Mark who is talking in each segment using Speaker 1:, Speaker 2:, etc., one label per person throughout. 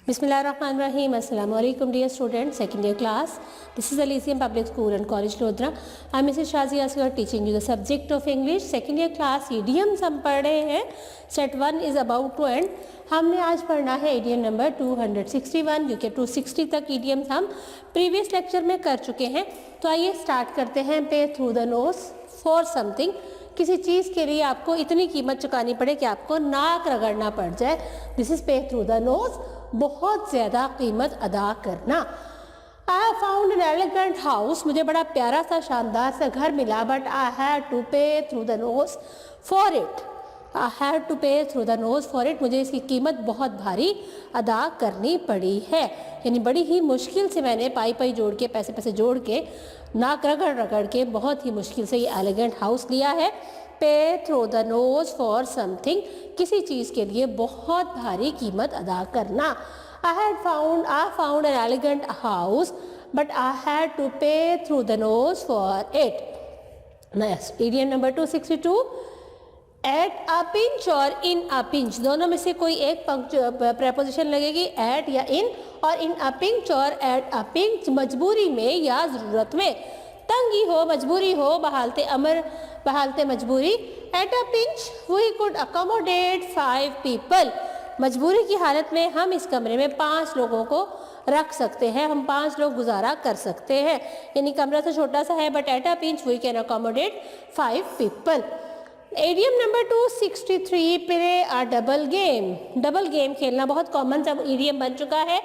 Speaker 1: Bismillahirrahmanirrahim. Assalamu alaikum dear students, second year class. This is Elysium Public School and College Lodhra. I am Mrs. Shazia Asghar teaching you the subject of English. Second year class idioms हम पढ़ रहे हैं. Set 1 is about to end. हमने आज पढ़ना है idiom number 261 क्योंकि 260 तक idioms हम previous lecture में कर चुके हैं. तो आइए start करते हैं. Pay through the nose for something. किसी चीज़ के लिए आपको इतनी कीमत चुकानी पड़े कि आपको नाक रगड़ना पड़ जाए. This is pay through the nose. बहुत ज़्यादा कीमत अदा करना. I have found an elegant house. मुझे बड़ा प्यारा सा शानदार सा घर मिला. But I had to pay through the nose for it. I had to pay through the nose for it. मुझे इसकी कीमत बहुत भारी अदा करनी पड़ी है. यानी बड़ी ही मुश्किल से मैंने पाई जोड़ के पैसे जोड़ के नाक रगड़ के बहुत ही मुश्किल से ये एलिगेंट हाउस लिया है. Pay through the nose for something. किसी चीज़ के लिए बहुत भारी कीमत अदा करना. I found an elegant house but I had to pay through the nose for it. Next idiom number 262. At a pinch और इन अ पिंच दोनों में से कोई एक प्रेपोजिशन लगेगी. एट या इन. और इन अ पिंच और एट अ पिंच मजबूरी में या ज़रूरत में. तंगी हो, मजबूरी हो, बहालते मजबूरी. At a pinch we could accommodate 5 people. मजबूरी की हालत में हम इस कमरे में 5 लोगों को रख सकते हैं. हम 5 लोग गुजारा कर सकते हैं. यानी कमरा तो छोटा सा है but at a pinch we can accommodate 5 people. Idiom number 263. Play a double game. Double game खेलना बहुत कॉमन सा इडियम बन चुका है.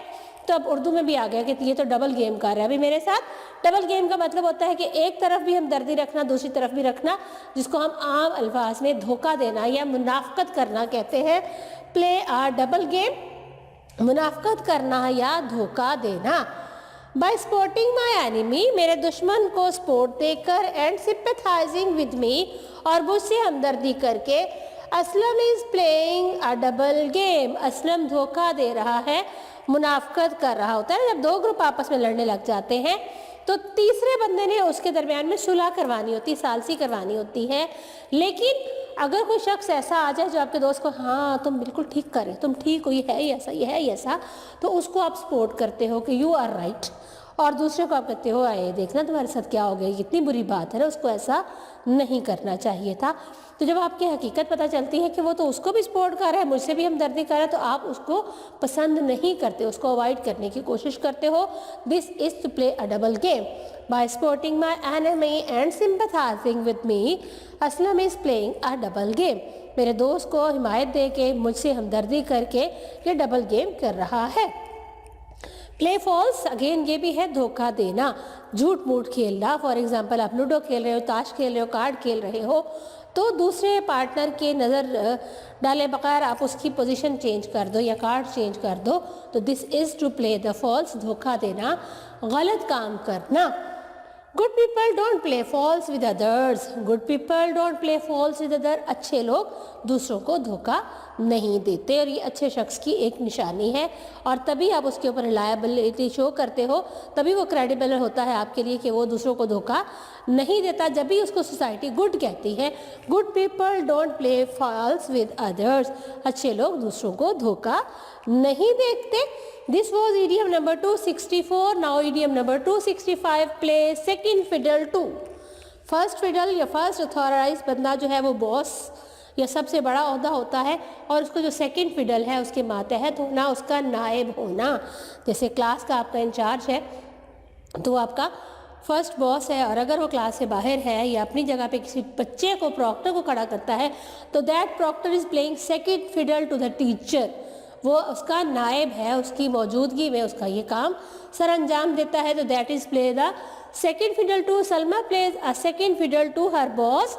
Speaker 1: तो अब उर्दू में भी आ गया कि ये तो डबल गेम कर रहा है अभी मेरे साथ. डबल गेम का मतलब होता है कि एक तरफ भी हम दर्दी रखना, दूसरी तरफ भी रखना, जिसको हम आम अल्फाज में धोखा देना या मुनाफकत करना कहते हैं. Play a double game. मुनाफकत करना या धोखा देना. By supporting my enemy. मेरे दुश्मन को सपोर्ट देकर. And sympathising with me. और मुझसे हमदर्दी करके. Aslam is playing a double game. Aslam धोखा दे रहा है, मुनाफकत कर रहा होता है. जब 2 ग्रुप आपस में लड़ने लग जाते हैं तो तीसरे बंदे ने उसके दरमियान में सुलह करवानी होती, सालसी करवानी होती है. लेकिन अगर कोई शख्स ऐसा आ जाए जो आपके दोस्त को हाँ तुम बिल्कुल ठीक कर रहे हो, तुम ठीक हो, ये है ऐसा, तो उसको आप सपोर्ट करते हो कि यू आर राइट. और दूसरे को आप कहते हो आए देखना तुम्हारे साथ क्या हो गया, कितनी बुरी बात है ना, उसको ऐसा नहीं करना चाहिए था. तो जब आपकी हकीकत पता चलती है कि वो तो उसको भी सपोर्ट कर रहा है, मुझसे भी हमदर्दी कर रहा है, तो आप उसको पसंद नहीं करते, उसको अवॉइड करने की कोशिश करते हो. This is to play a double game. By supporting my enemy and sympathising with me. Aslam is playing a double game. मेरे दोस्त को हिमायत दे के, मुझसे हमदर्दी करके ये डबल गेम कर रहा है. Play false. अगेन ये भी है धोखा देना, झूठ मूठ खेलना. फॉर एग्जाम्पल आप लूडो खेल रहे हो, ताश खेल रहे हो, कार्ड खेल रहे हो, तो दूसरे पार्टनर के नज़र डाले बगैर आप उसकी पोजीशन चेंज कर दो या कार्ड चेंज कर दो. तो this is to play the false. धोखा देना, गलत काम करना. Good people don't play false with others. Good people don't play false with other. अच्छे लोग दूसरों को धोखा नहीं देते और ये अच्छे शख्स की एक निशानी है. और तभी आप उसके ऊपर रिलायबिलिटी शो करते हो, तभी वो क्रेडिबल होता है आपके लिए कि वो दूसरों को धोखा नहीं देता. जब भी उसको सोसाइटी गुड कहती है. Good people don't play false with others. अच्छे लोग दूसरों को धोखा नहीं देखते. This was idiom number 264. Now idiom number 265. Play second fiddle to. First fiddle या फर्स्ट अथॉराइज बंदा जो है वो बॉस या सबसे बड़ा ओहदा होता है, और उसको जो सेकंड फिडल है उसके मातहत होना, उसका नायब होना. जैसे क्लास का आपका इंचार्ज है तो आपका फर्स्ट बॉस है, और अगर वो क्लास से बाहर है या अपनी जगह पे किसी बच्चे को, प्रॉक्टर को खड़ा करता है, तो that proctor is playing second fiddle to the teacher. वो उसका नायब है, उसकी मौजूदगी में उसका ये काम सर अंजाम देता है. तो that is play the second fiddle to. Salma plays a second fiddle to her boss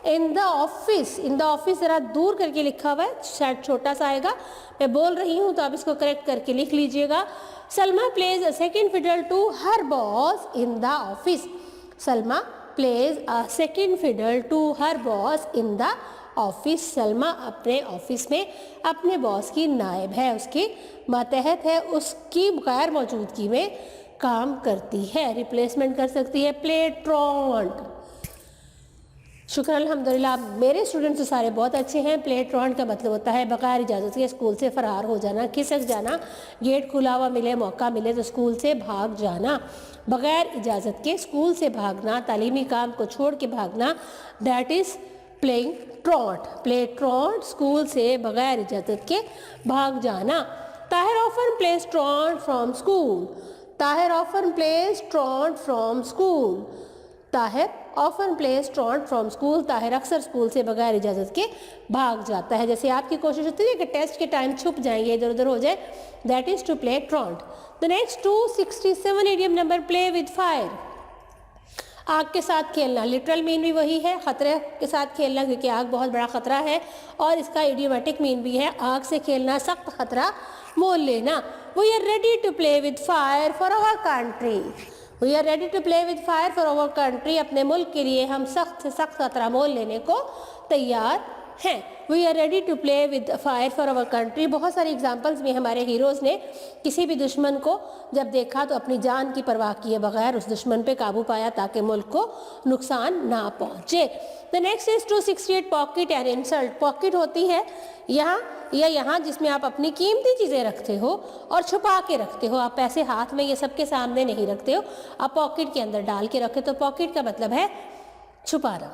Speaker 1: in the office. In the office ज़रा दूर करके लिखा हुआ है, शायद छोटा सा आएगा. मैं बोल रही हूँ तो आप इसको करेक्ट करके लिख लीजिएगा. Salma plays a second fiddle to her boss in the office. Salma plays a second fiddle to her boss in the office. Salma अपने ऑफिस में अपने बॉस की नायब है, उसके मातहत है, उसकी गैर मौजूदगी में काम करती है, रिप्लेसमेंट कर सकती है. प्ले ट्रॉन्ट. शुक्र अल्हम्दुलिल्लाह, मेरे स्टूडेंट्स तो सारे बहुत अच्छे हैं। प्ले ट्रॉन्ट का मतलब होता है बगैर इजाज़त के स्कूल से फ़रार हो जाना, खिसक जाना, गेट खुला हुआ मिले, मौका मिले तो स्कूल से भाग जाना, बगैर इजाज़त के स्कूल से भागना, तालीमी काम को छोड़ के भागना, that is playing truant. Play truant, school से बगैर इजाज़त के भाग जाना। Tahir often plays truant from school. Tahir often plays truant from school. Tahir often plays truant from school. Tahir अक्सर स्कूल से बगैर इजाज़त के भाग जाता है। जैसे आपकी कोशिश होती है कि टेस्ट के टाइम छुप जाएंगे, इधर उधर हो जाए, that is to play truant. The next 267 idiom number, play with fire. आग के साथ खेलना, लिटरल मीन भी वही है, ख़तरे के साथ खेलना, क्योंकि आग बहुत बड़ा ख़तरा है, और इसका इडियोमेटिक मीन भी है आग से खेलना, सख्त ख़तरा मोल लेना। We are ready to play with fire for our country. We are ready to play with fire for our country. अपने मुल्क के लिए हम सख्त से सख्त खतरा मोल लेने को तैयार हैं। We are ready to play with fire for our country. बहुत सारी एग्जाम्पल्स में हमारे हीरोज़ ने किसी भी दुश्मन को जब देखा तो अपनी जान की परवाह किए बगैर उस दुश्मन पे काबू पाया ताकि मुल्क को नुकसान ना पहुँचे। The next is 268 pocket and insult. Pocket होती है यहाँ या यहाँ जिसमें आप अपनी कीमती चीज़ें रखते हो और छुपा के रखते हो। आप पैसे हाथ में ये सबके सामने नहीं रखते हो, आप पॉकेट के अंदर डाल के रखे, तो पॉकेट का मतलब है छुपाना।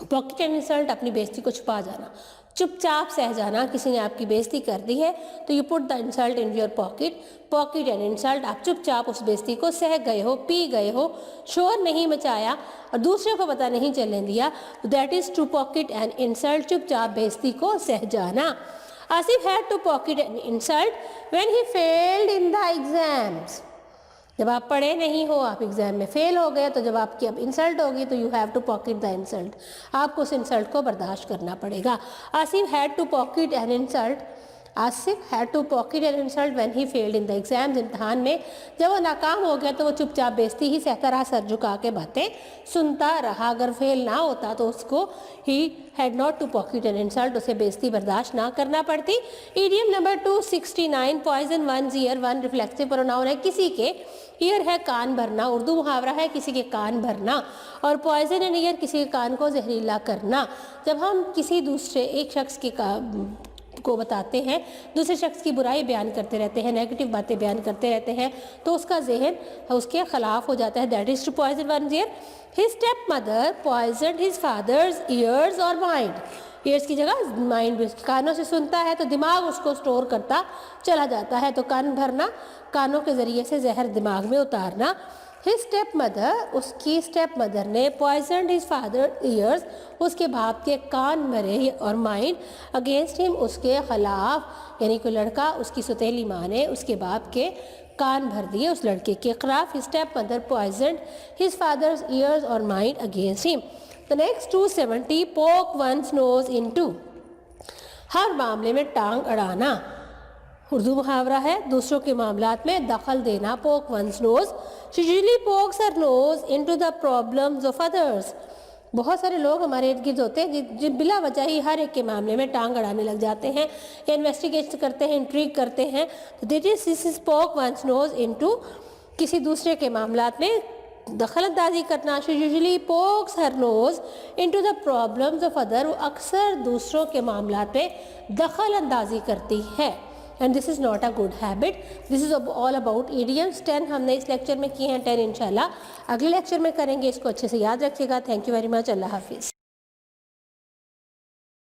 Speaker 1: पॉकेट एंड इंसल्ट, अपनी बेइज्जती को छुपा जाना, चुपचाप सह जाना। किसी ने आपकी बेइज्जती कर दी है तो you put the insult in your pocket. Pocket and insult, आप चुपचाप उस बेइज्जती को सह गए हो, पी गए हो, शोर नहीं मचाया और दूसरे को पता नहीं चलने दिया, that is to pocket and insult. चुपचाप बेइज्जती को सह जाना। Asif had to pocket and insult when he failed in the exams. जब आप पढ़े नहीं हो, आप एग्ज़ाम में फ़ेल हो गए, तो जब आपकी अब इंसल्ट होगी तो you have to pocket the insult. आपको उस इंसल्ट को बर्दाश्त करना पड़ेगा। Asif had to pocket an insult. Asif had to pocket an insult when he failed in the exams. इम्तहान में जब वो नाकाम हो गया तो वो चुपचाप बेइज्जती ही सहता रहा, सर झुका के बातें सुनता रहा। अगर फेल ना होता तो उसको he had not to pocket an insult, उसे बेइज्जती बर्दाश्त ना करना पड़ती। Idiom number 269, poison one's ear. One reflexive pronoun है, किसी के ईयर है कान भरना, उर्दू मुहावरा है किसी के कान भरना, और पॉइजन एन ईयर किसी के कान को जहरीला करना। जब हम किसी दूसरे एक शख्स के को बताते हैं, दूसरे शख्स की बुराई बयान करते रहते हैं, नेगेटिव बातें बयान करते रहते हैं, तो उसका जहन उसके खिलाफ हो जाता है, that is to poison one's ear. His step mother poison his father's ears और माइंड। ईयर्स की जगह माइंड, कानों से सुनता है तो दिमाग उसको स्टोर करता चला जाता है, तो कान भरना, कानों के ज़रिए से जहर दिमाग में उतारना। हिज स्टेप मदर, उसकी स्टेप मदर ने पॉइजन हिज फादर ईयर्स, उसके बाप के कान भरे, और माइंड अगेंस्ट हिम, उसके खिलाफ, यानी कोई लड़का, उसकी सौतेली माँ ने उसके बाप के कान भर दिए उस लड़के के खिलाफ। His step mother poison his father's ears और mind against him. The next 270, poke one's nose into. हर मामले में टांग अड़ाना, उर्दू मुहावरा है, दूसरों के मामलात में दखल देना। पोक one's knows, she usually pox her nose into the problems of others. बहुत सारे लोग हमारे इर्द गिर्द होते हैं जो बिला वजह ही हर एक के मामले में टांग अड़ाने लग जाते हैं या इन्वेस्टिगेट करते हैं, इंट्रीग करते हैं। तो दिस इज पोक वंस नोज इनटू, किसी दूसरे के मामलात में दखल अंदाजी करना। She usually pox her nose into the problems of other, वो अक्सर दूसरों के मामलात में दखल अंदाजी करती है। And this is not a good habit. This is all about idioms. 10 हमने इस लेक्चर में किए हैं, 10 इंशाल्लाह अगले लेक्चर में करेंगे। इसको अच्छे से याद रखिएगा। Thank you very much. Allah हाफिज़।